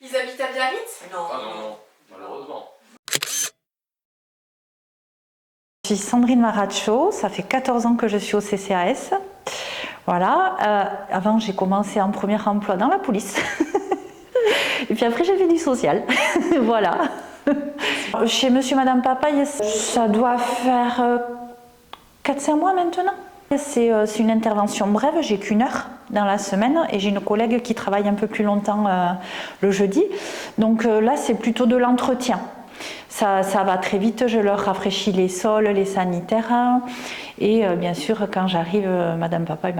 Ils habitent à Biarritz? Non. Ah non, non, malheureusement. Je suis Sandrine Maracho, ça fait 14 ans que je suis au CCAS. Voilà, avant j'ai commencé en premier emploi dans la police. Et puis après j'ai fait du social. Voilà. Chez Monsieur Madame Papaye, ça doit faire 4-5 mois maintenant. C'est une intervention brève, j'ai qu'1 heure dans la semaine et j'ai une collègue qui travaille un peu plus longtemps le jeudi. Donc là c'est plutôt de l'entretien. Ça va très vite, je leur rafraîchis les sols, les sanitaires et bien sûr quand j'arrive, Madame Papaye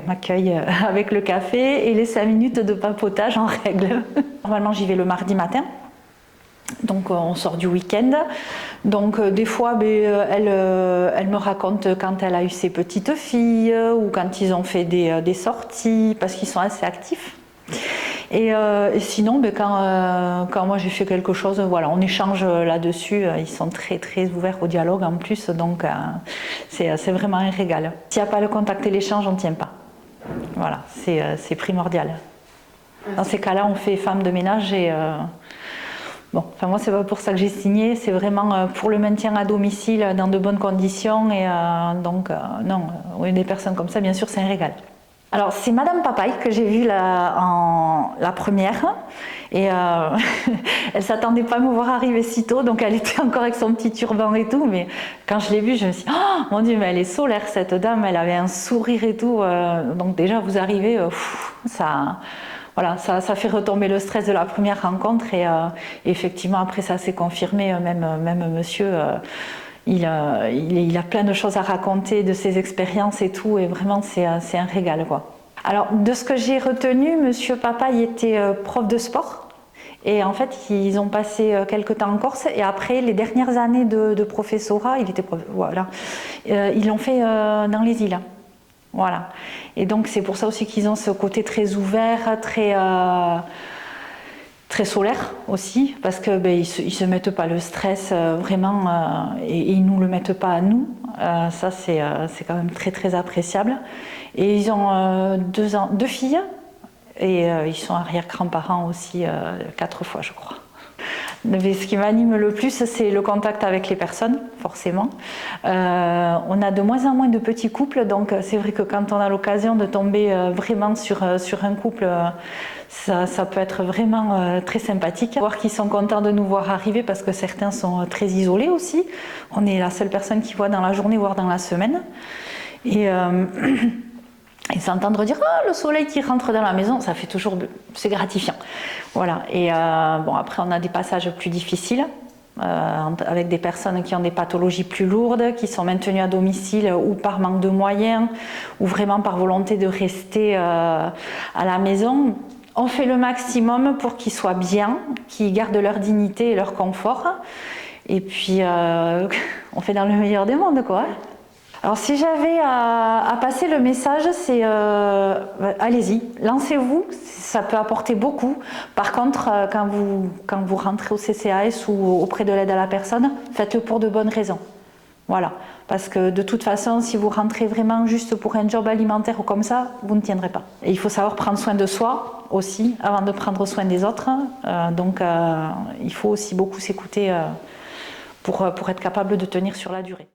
m'accueille avec le café et les 5 minutes de papotage en règle. Normalement j'y vais le mardi matin. Donc on sort du week-end, donc des fois elle me raconte quand elle a eu ses petites filles ou quand ils ont fait des sorties parce qu'ils sont assez actifs. Et sinon quand moi j'ai fait quelque chose, voilà, on échange là-dessus, ils sont très très ouverts au dialogue en plus, donc c'est vraiment un régal. S'il n'y a pas le contact et l'échange, on ne tient pas. Voilà, c'est primordial. Dans ces cas-là, on fait femme de ménage et bon, enfin moi c'est pas pour ça que j'ai signé, c'est vraiment pour le maintien à domicile dans de bonnes conditions et donc non, des personnes comme ça bien sûr c'est un régal. Alors c'est Madame Papaye que j'ai vue la première et elle s'attendait pas à me voir arriver si tôt, donc elle était encore avec son petit turban et tout, mais quand je l'ai vue je me suis dit oh mon Dieu mais elle est solaire cette dame, elle avait un sourire et tout, donc déjà vous arrivez, ça... Voilà, ça fait retomber le stress de la première rencontre et effectivement après ça s'est confirmé, même monsieur, il a plein de choses à raconter de ses expériences et tout et vraiment c'est un régal quoi. Alors de ce que j'ai retenu, monsieur Papaye était prof de sport et en fait ils ont passé quelques temps en Corse et après les dernières années de professorat, il était prof, voilà, ils l'ont fait dans les îles. Voilà, et donc c'est pour ça aussi qu'ils ont ce côté très ouvert, très solaire aussi, parce que ils se mettent pas le stress vraiment et ils nous le mettent pas à nous. Ça c'est quand même très très appréciable. Et ils ont 2 filles et ils sont arrière-grands-parents aussi 4 fois je crois. Mais ce qui m'anime le plus, c'est le contact avec les personnes, forcément. On a de moins en moins de petits couples, donc c'est vrai que quand on a l'occasion de tomber vraiment sur un couple, ça peut être vraiment très sympathique. Voir qu'ils sont contents de nous voir arriver, parce que certains sont très isolés aussi. On est la seule personne qu'ils voient dans la journée, voire dans la semaine. Et s'entendre dire oh, le soleil qui rentre dans la maison, ça fait toujours, c'est gratifiant. Voilà. Et bon après on a des passages plus difficiles avec des personnes qui ont des pathologies plus lourdes, qui sont maintenues à domicile ou par manque de moyens ou vraiment par volonté de rester à la maison. On fait le maximum pour qu'ils soient bien, qu'ils gardent leur dignité et leur confort. Et puis on fait dans le meilleur des mondes quoi. Alors si j'avais à passer le message, c'est allez-y, lancez-vous, ça peut apporter beaucoup. Par contre, quand vous rentrez au CCAS ou auprès de l'aide à la personne, faites-le pour de bonnes raisons. Voilà, parce que de toute façon, si vous rentrez vraiment juste pour un job alimentaire ou comme ça, vous ne tiendrez pas. Et il faut savoir prendre soin de soi aussi, avant de prendre soin des autres. Donc il faut aussi beaucoup s'écouter pour être capable de tenir sur la durée.